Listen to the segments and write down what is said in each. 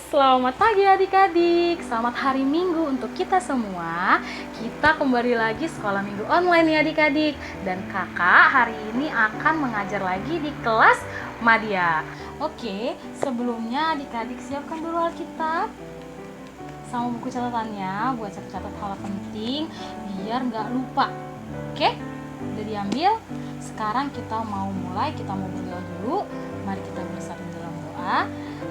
Selamat pagi adik-adik, selamat hari Minggu untuk kita semua. Kita kembali lagi sekolah minggu online ya adik-adik. Dan kakak hari ini akan mengajar lagi di kelas Madya. Oke, sebelumnya adik-adik siapkan dulu Alkitab sama buku catatannya buat catat-catat hal penting biar nggak lupa. Oke, udah diambil. Sekarang kita mau berdoa dulu. Mari kita bersatu dalam doa.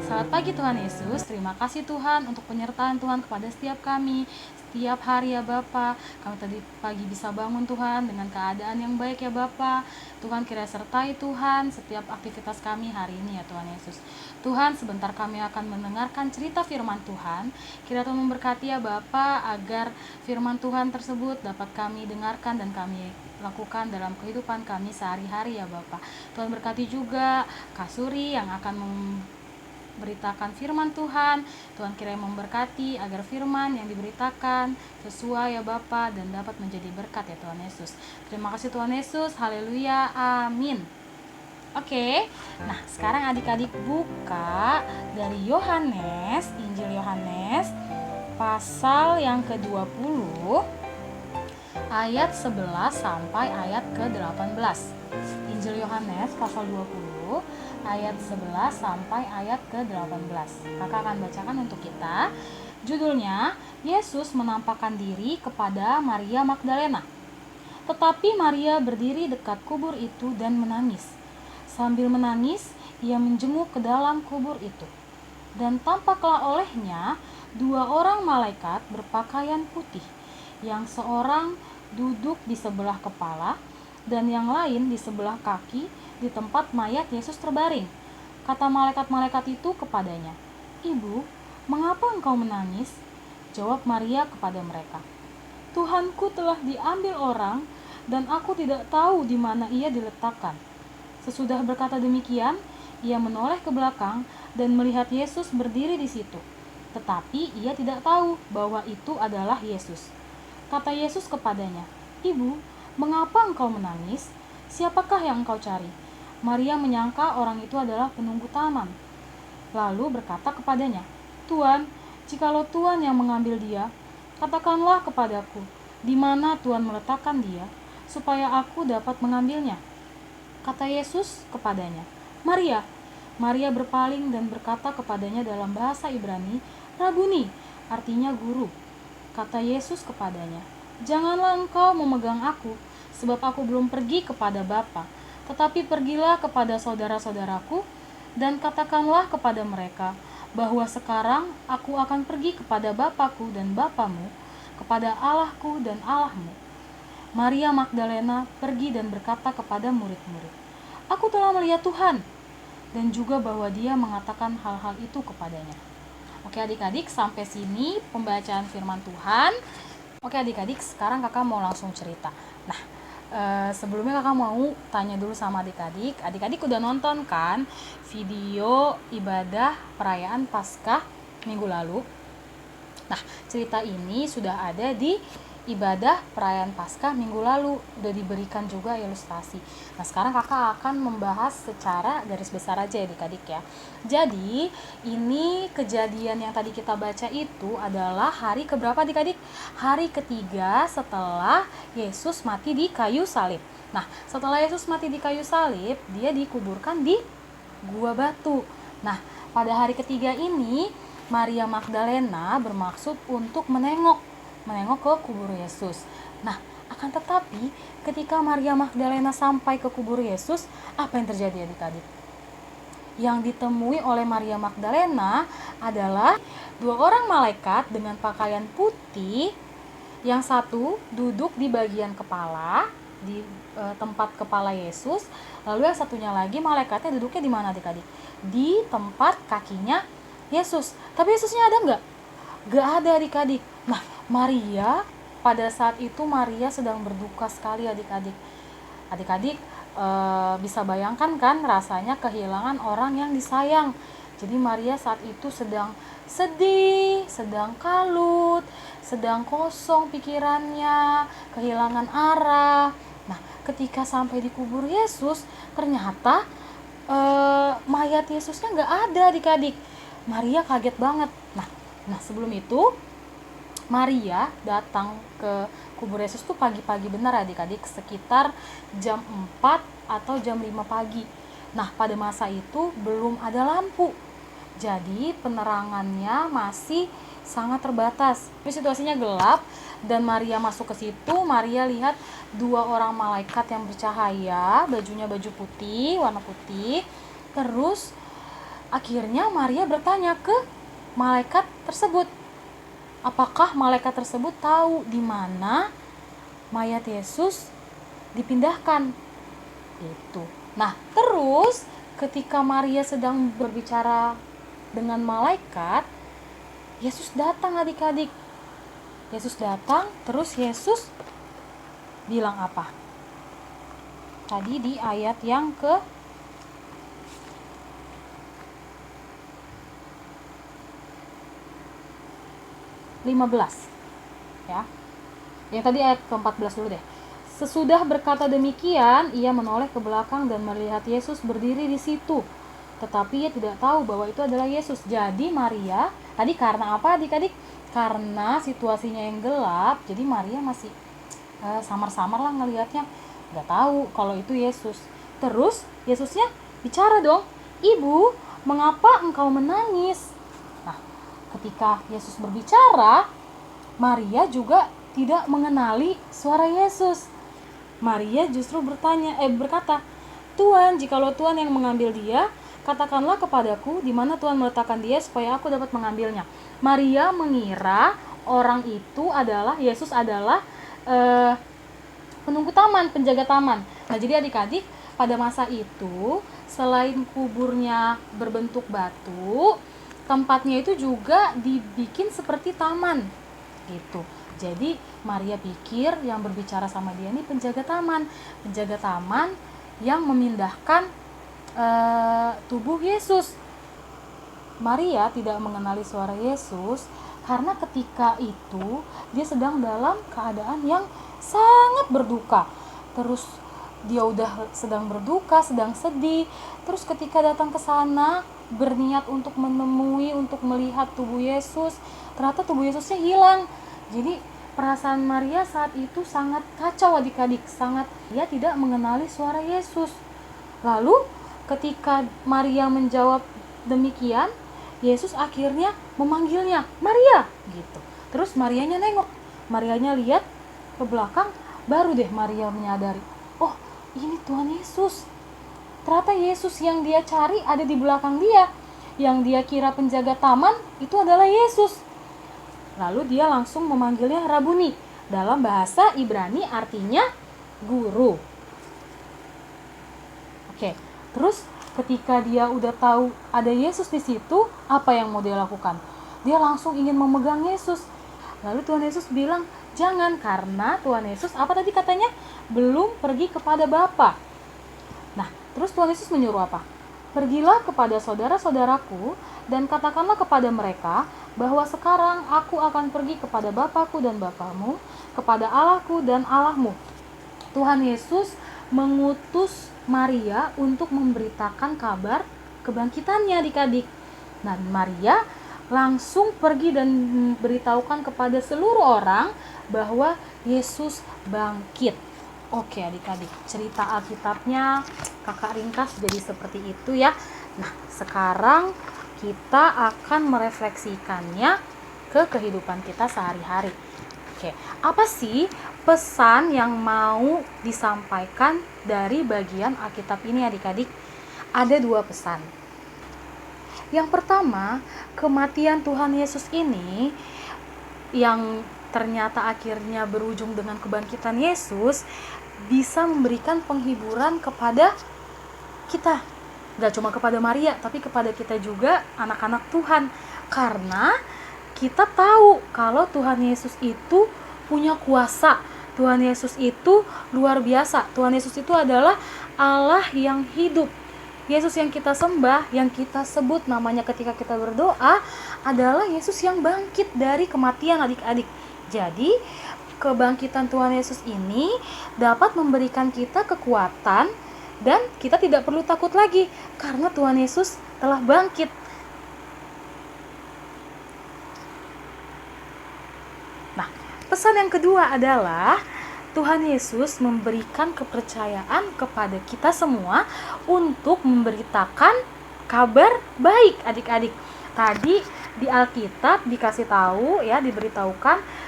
Selamat pagi Tuhan Yesus, terima kasih Tuhan untuk penyertaan Tuhan kepada setiap kami. Setiap hari ya Bapa, kami tadi pagi bisa bangun Tuhan dengan keadaan yang baik ya Bapa. Tuhan kiranya sertai Tuhan setiap aktivitas kami hari ini ya Tuhan Yesus. Tuhan, sebentar kami akan mendengarkan cerita firman Tuhan. Kiranya Tuhan memberkati ya Bapa agar firman Tuhan tersebut dapat kami dengarkan dan kami lakukan dalam kehidupan kami sehari-hari ya Bapa. Tuhan berkati juga Kak Suri yang akan beritakan firman Tuhan. Tuhan kiranya memberkati agar firman yang diberitakan sesuai ya Bapa dan dapat menjadi berkat ya Tuhan Yesus. Terima kasih Tuhan Yesus. Haleluya. Amin. Oke. Nah, sekarang adik-adik buka dari Yohanes, Injil Yohanes pasal yang ke-20 ayat 11 sampai ayat ke-18. Injil Yohanes pasal 20 ayat 11 sampai ayat ke-18. Kakak akan bacakan untuk kita. Judulnya, Yesus menampakkan diri kepada Maria Magdalena. Tetapi Maria berdiri dekat kubur itu dan menangis. Sambil menangis, ia menjenguk ke dalam kubur itu. Dan tampaklah olehnya 2 orang malaikat berpakaian putih, yang seorang duduk di sebelah kepala dan yang lain di sebelah kaki di tempat mayat Yesus terbaring. Kata malaikat-malaikat itu kepadanya, "Ibu, mengapa engkau menangis?" Jawab Maria kepada mereka, "Tuhanku telah diambil orang dan aku tidak tahu di mana ia diletakkan." Sesudah berkata demikian, ia menoleh ke belakang dan melihat Yesus berdiri di situ. Tetapi ia tidak tahu bahwa itu adalah Yesus. Kata Yesus kepadanya, "Ibu, mengapa engkau menangis? Siapakah yang engkau cari?" Maria menyangka orang itu adalah penunggu taman. Lalu berkata kepadanya, "Tuan, jikalau Tuan yang mengambil dia, katakanlah kepadaku, di mana Tuan meletakkan dia, supaya aku dapat mengambilnya." Kata Yesus kepadanya, "Maria." Maria berpaling dan berkata kepadanya dalam bahasa Ibrani, "Rabuni," artinya guru. Kata Yesus kepadanya, "Janganlah engkau memegang aku, sebab aku belum pergi kepada Bapa. Tetapi pergilah kepada saudara-saudaraku dan katakanlah kepada mereka bahwa sekarang aku akan pergi kepada Bapakku dan Bapamu, kepada Allahku dan Allahmu." Maria Magdalena pergi dan berkata kepada murid-murid, "Aku telah melihat Tuhan," dan juga bahwa dia mengatakan hal-hal itu kepadanya. Oke adik-adik, sampai sini pembacaan firman Tuhan. Oke adik-adik, sekarang kakak mau langsung cerita. Nah, sebelumnya kakak mau tanya dulu sama adik-adik. Adik-adik udah nonton kan video ibadah perayaan Paskah minggu lalu? Nah, cerita ini sudah ada di ibadah perayaan Paskah minggu lalu, udah diberikan juga ilustrasi. Nah, sekarang kakak akan membahas secara garis besar aja ya adik-adik ya. Jadi, ini kejadian yang tadi kita baca itu adalah hari keberapa adik-adik? Hari ketiga setelah Yesus mati di kayu salib. Nah, setelah Yesus mati di kayu salib, dia dikuburkan di gua batu. Nah, pada hari ketiga ini, Maria Magdalena bermaksud untuk menengok ke kubur Yesus. Nah, akan tetapi ketika Maria Magdalena sampai ke kubur Yesus, apa yang terjadi adik-adik? Yang ditemui oleh Maria Magdalena adalah 2 orang malaikat dengan pakaian putih. Yang satu duduk di bagian kepala, di tempat kepala Yesus. Lalu yang satunya lagi malaikatnya duduknya di mana adik-adik? Di tempat kakinya Yesus. Tapi Yesusnya ada nggak? Nggak ada adik-adik. Nah, Maria pada saat itu Maria sedang berduka sekali adik-adik. Adik-adik bisa bayangkan kan rasanya kehilangan orang yang disayang. Jadi Maria saat itu sedang sedih, sedang kalut, sedang kosong pikirannya, kehilangan arah. Nah, ketika sampai di kubur Yesus, ternyata mayat Yesusnya nggak ada adik-adik. Maria kaget banget. Nah sebelum itu Maria datang ke kubur Yesus tuh pagi-pagi benar adik-adik, sekitar jam 4 atau jam 5 pagi. Nah pada masa itu belum ada lampu, jadi penerangannya masih sangat terbatas. Tapi situasinya gelap dan Maria masuk ke situ. Maria lihat 2 orang malaikat yang bercahaya, bajunya baju putih, warna putih. Terus akhirnya Maria bertanya ke malaikat tersebut, apakah malaikat tersebut tahu di mana mayat Yesus dipindahkan? Itu. Nah, terus ketika Maria sedang berbicara dengan malaikat, Yesus datang adik-adik. Yesus datang, terus Yesus bilang apa? Tadi di ayat yang ke 15 ya. Yang tadi ayat ke-14 dulu deh. Sesudah berkata demikian, ia menoleh ke belakang dan melihat Yesus berdiri di situ. Tetapi ia tidak tahu bahwa itu adalah Yesus. Jadi Maria, tadi karena apa adik-adik? Karena situasinya yang gelap, jadi Maria masih samar-samar lah ngelihatnya. Nggak tahu kalau itu Yesus. Terus Yesusnya bicara dong, "Ibu, mengapa engkau menangis?" Nah, ketika Yesus berbicara, Maria juga tidak mengenali suara Yesus. Maria justru berkata, "Tuhan, jikalau Tuhan yang mengambil dia, katakanlah kepadaku di mana Tuhan meletakkan dia supaya aku dapat mengambilnya." Maria mengira orang itu adalah Yesus adalah penunggu taman, penjaga taman. Nah, jadi adik-adik, pada masa itu selain kuburnya berbentuk batu, tempatnya itu juga dibikin seperti taman gitu. Jadi Maria pikir yang berbicara sama dia ini penjaga taman yang memindahkan tubuh Yesus. Maria tidak mengenali suara Yesus karena ketika itu dia sedang dalam keadaan yang sangat berduka. Terus dia udah sedang berduka, sedang sedih. Terus ketika datang ke sana berniat untuk menemui, untuk melihat tubuh Yesus, ternyata tubuh Yesusnya hilang. Jadi perasaan Maria saat itu sangat kacau adik-adik, dia tidak mengenali suara Yesus. Lalu ketika Maria menjawab demikian, Yesus akhirnya memanggilnya, "Maria!" gitu. Terus Marianya nengok, Marianya lihat ke belakang, baru deh Maria menyadari, oh ini Tuhan Yesus. Ternyata Yesus yang dia cari ada di belakang dia. Yang dia kira penjaga taman itu adalah Yesus. Lalu dia langsung memanggilnya Rabuni. Dalam bahasa Ibrani artinya guru. Oke, terus ketika dia udah tahu ada Yesus di situ, apa yang mau dia lakukan? Dia langsung ingin memegang Yesus. Lalu Tuhan Yesus bilang, "Jangan," karena Tuhan Yesus apa tadi katanya? Belum pergi kepada Bapa. Nah, terus Tuhan Yesus menyuruh apa? "Pergilah kepada saudara-saudaraku dan katakanlah kepada mereka bahwa sekarang aku akan pergi kepada Bapakku dan Bapamu, kepada Allahku dan Allahmu." Tuhan Yesus mengutus Maria untuk memberitakan kabar kebangkitannya adik-adik. Nah, Maria langsung pergi dan memberitahukan kepada seluruh orang bahwa Yesus bangkit. Oke adik-adik, cerita Alkitabnya kakak ringkas jadi seperti itu ya. Nah, sekarang kita akan merefleksikannya ke kehidupan kita sehari-hari. Oke, apa sih pesan yang mau disampaikan dari bagian Alkitab ini adik-adik? Ada 2 pesan. Yang pertama, kematian Tuhan Yesus ini yang ternyata akhirnya berujung dengan kebangkitan Yesus bisa memberikan penghiburan kepada kita. Gak cuma kepada Maria, tapi kepada kita juga anak-anak Tuhan. Karena kita tahu kalau Tuhan Yesus itu punya kuasa. Tuhan Yesus itu luar biasa. Tuhan Yesus itu adalah Allah yang hidup. Yesus yang kita sembah, yang kita sebut namanya ketika kita berdoa adalah Yesus yang bangkit dari kematian adik-adik. Jadi kebangkitan Tuhan Yesus ini dapat memberikan kita kekuatan dan kita tidak perlu takut lagi karena Tuhan Yesus telah bangkit. Nah, pesan yang kedua adalah Tuhan Yesus memberikan kepercayaan kepada kita semua untuk memberitakan kabar baik adik-adik. Tadi di Alkitab dikasih tahu ya, diberitahukan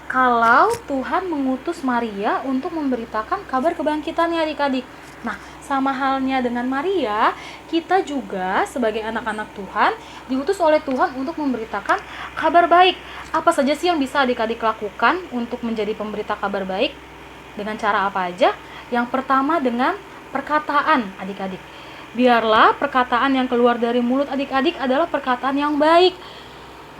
kalau Tuhan mengutus Maria untuk memberitakan kabar kebangkitannya adik-adik. Nah, sama halnya dengan Maria, kita juga sebagai anak-anak Tuhan diutus oleh Tuhan untuk memberitakan kabar baik. Apa saja sih yang bisa adik-adik lakukan untuk menjadi pemberita kabar baik? Dengan cara apa aja? Yang pertama dengan perkataan adik-adik. Biarlah perkataan yang keluar dari mulut adik-adik adalah perkataan yang baik,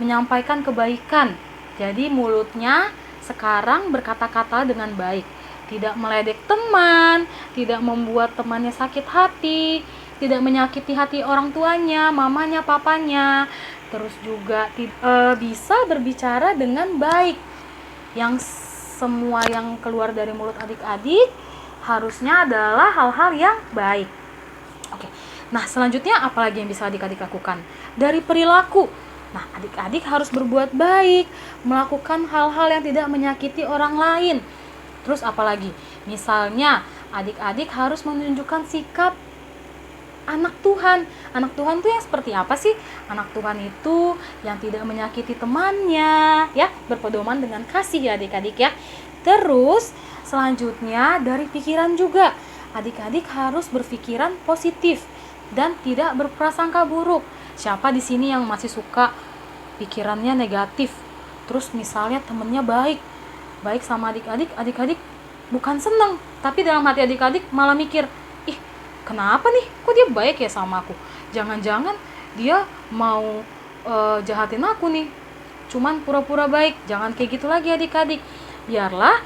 menyampaikan kebaikan. Jadi mulutnya sekarang berkata-kata dengan baik, tidak meledek teman, tidak membuat temannya sakit hati, tidak menyakiti hati orang tuanya, mamanya, papanya. Terus juga bisa berbicara dengan baik. Yang semua yang keluar dari mulut adik-adik harusnya adalah hal-hal yang baik. Oke. Nah, selanjutnya apalagi yang bisa adik-adik lakukan? Dari perilaku. Nah, adik-adik harus berbuat baik, melakukan hal-hal yang tidak menyakiti orang lain. Terus apalagi? Misalnya, adik-adik harus menunjukkan sikap anak Tuhan. Anak Tuhan itu yang seperti apa sih? Anak Tuhan itu yang tidak menyakiti temannya, ya, berpedoman dengan kasih ya adik-adik ya. Terus selanjutnya dari pikiran juga. Adik-adik harus berpikiran positif dan tidak berprasangka buruk. Siapa di sini yang masih suka pikirannya negatif? Terus misalnya temennya baik sama adik-adik, adik-adik bukan seneng, tapi dalam hati adik-adik malah mikir, ih kenapa nih, kok dia baik ya sama aku? Jangan-jangan dia mau jahatin aku nih, cuman pura-pura baik. Jangan kayak gitu lagi adik-adik. Biarlah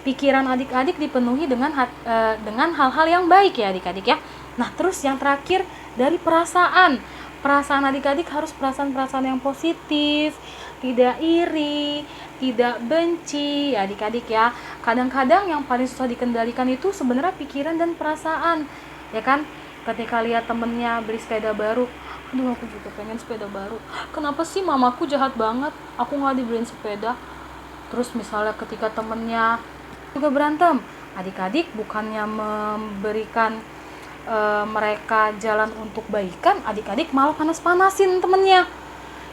pikiran adik-adik dipenuhi dengan hal-hal yang baik ya adik-adik ya. Nah, terus yang terakhir dari perasaan. Perasaan adik-adik harus perasaan-perasaan yang positif, tidak iri, tidak benci ya adik-adik ya. Kadang-kadang yang paling susah dikendalikan itu sebenarnya pikiran dan perasaan. Ya kan? Ketika lihat temennya beli sepeda baru, aduh aku juga pengen sepeda baru. Kenapa sih mamaku jahat banget? Aku nggak dibeliin sepeda. Terus misalnya ketika temennya juga berantem, adik-adik bukannya memberikan mereka jalan untuk baikan, adik-adik malah panas-panasin temennya.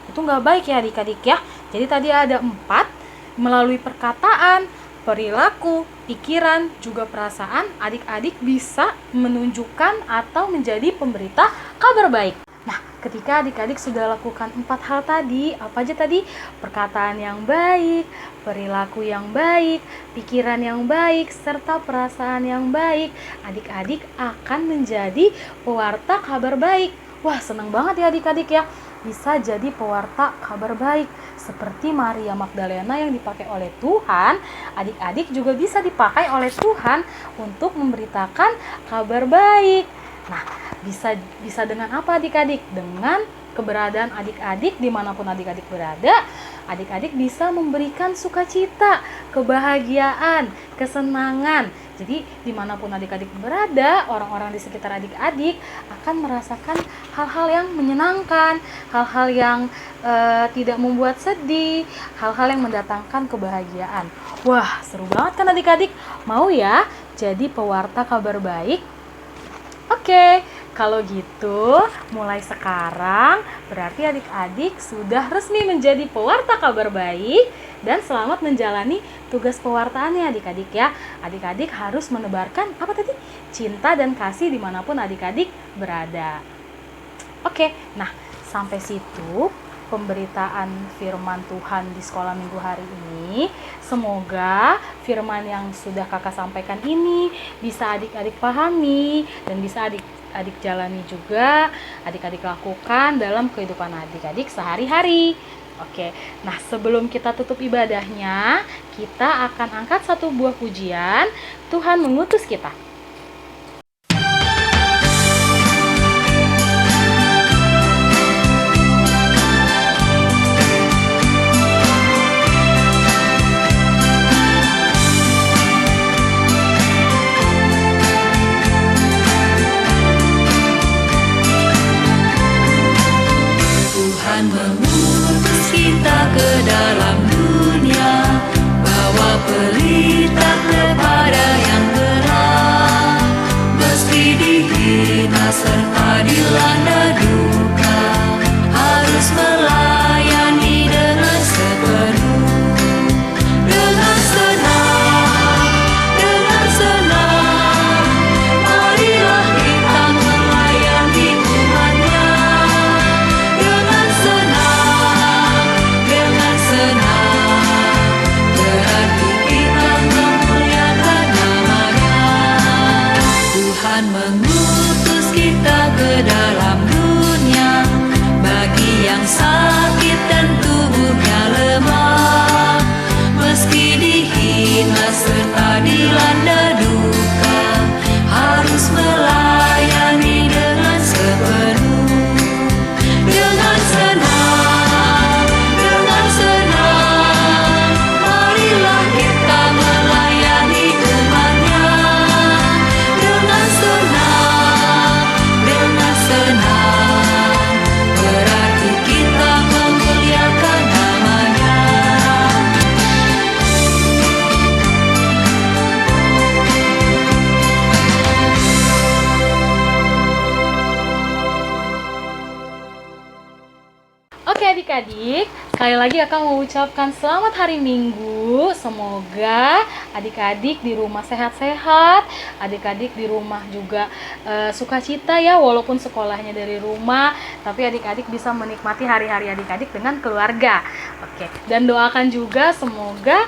Itu nggak baik ya adik-adik ya. Jadi tadi ada 4, melalui perkataan, perilaku, pikiran, juga perasaan, adik-adik bisa menunjukkan atau menjadi pemberita kabar baik. Nah, ketika adik-adik sudah lakukan 4 hal tadi, apa aja tadi? Perkataan yang baik, perilaku yang baik, pikiran yang baik, serta perasaan yang baik, adik-adik akan menjadi pewarta kabar baik. Wah, senang banget ya adik-adik ya, bisa jadi pewarta kabar baik. Seperti Maria Magdalena yang dipakai oleh Tuhan, adik-adik juga bisa dipakai oleh Tuhan untuk memberitakan kabar baik. Nah, bisa dengan apa adik-adik? Dengan keberadaan adik-adik dimanapun adik-adik berada, adik-adik bisa memberikan sukacita, kebahagiaan, kesenangan. Jadi dimanapun adik-adik berada, orang-orang di sekitar adik-adik akan merasakan hal-hal yang menyenangkan, hal-hal yang tidak membuat sedih, hal-hal yang mendatangkan kebahagiaan. Wah, seru banget kan adik-adik? Mau ya jadi pewarta kabar baik? Oke, kalau gitu mulai sekarang berarti adik-adik sudah resmi menjadi pewarta kabar baik dan selamat menjalani tugas pewartaannya adik-adik ya. Adik-adik harus menebarkan apa tadi? Cinta dan kasih dimanapun adik-adik berada. Oke, nah sampai situ pemberitaan firman Tuhan di sekolah minggu hari ini. Semoga firman yang sudah kakak sampaikan ini bisa adik-adik pahami dan bisa adik-adik jalani juga, adik-adik lakukan dalam kehidupan adik-adik sehari-hari. Oke, nah sebelum kita tutup ibadahnya, kita akan angkat satu buah pujian, Tuhan mengutus kita. Tuhan mengutus kita ke dalam dunia serta dilanda duka, harus melayani dengan sepenuh. Dengan senang, marilah kita melayani Tuhan-Nya. Dengan senang, berarti kita memuliakan nama-Nya. Tuhan mengutus kita ke dalam dunia, bagi yang sakit dan tubuhnya lemah, meski dihina serta dilanda duka, harus melayani dengan sepenuh. Dengan senang, marilah kita melayani Tuhan-Nya. Dengan senang, berarti kita memuliakan nama-Nya. Oke adik-adik, sekali lagi Kakak mau ucapkan selamat hari Minggu. Semoga adik-adik di rumah sehat-sehat, adik-adik di rumah juga sukacita ya, walaupun sekolahnya dari rumah, tapi adik-adik bisa menikmati hari-hari adik-adik dengan keluarga. Oke, dan doakan juga semoga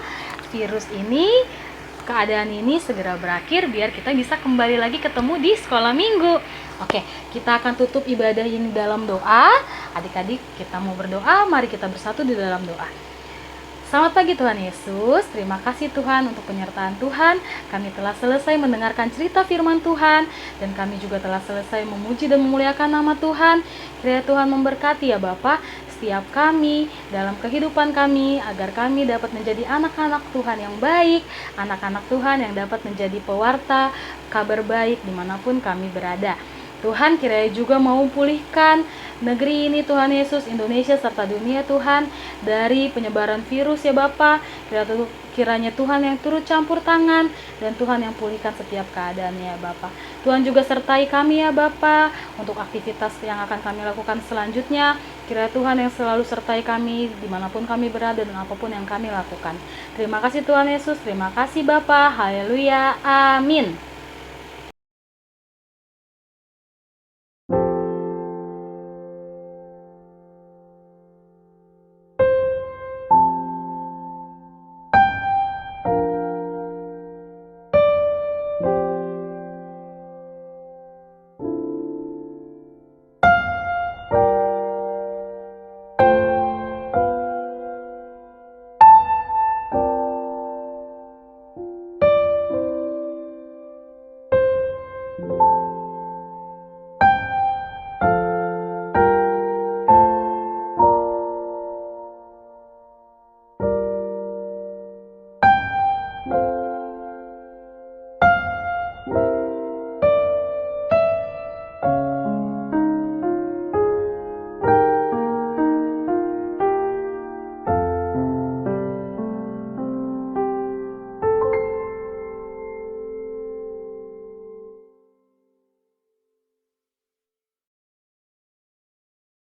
virus ini, keadaan ini segera berakhir biar kita bisa kembali lagi ketemu di sekolah minggu. Oke, kita akan tutup ibadah ini dalam doa. Adik-adik, kita mau berdoa, mari kita bersatu di dalam doa. Selamat pagi Tuhan Yesus, terima kasih Tuhan untuk penyertaan Tuhan. Kami telah selesai mendengarkan cerita firman Tuhan, dan kami juga telah selesai memuji dan memuliakan nama Tuhan. Kiranya Tuhan memberkati ya Bapa setiap kami dalam kehidupan kami, agar kami dapat menjadi anak-anak Tuhan yang baik, anak-anak Tuhan yang dapat menjadi pewarta kabar baik dimanapun kami berada. Tuhan kiranya juga mau pulihkan negeri ini Tuhan Yesus, Indonesia serta dunia Tuhan, dari penyebaran virus ya Bapa. Kiranya Tuhan yang turut campur tangan, dan Tuhan yang pulihkan setiap keadaannya ya Bapa. Tuhan juga sertai kami ya Bapa untuk aktivitas yang akan kami lakukan selanjutnya. Kiranya Tuhan yang selalu sertai kami dimanapun kami berada dan apapun yang kami lakukan. Terima kasih Tuhan Yesus, terima kasih Bapa. Haleluya, amin.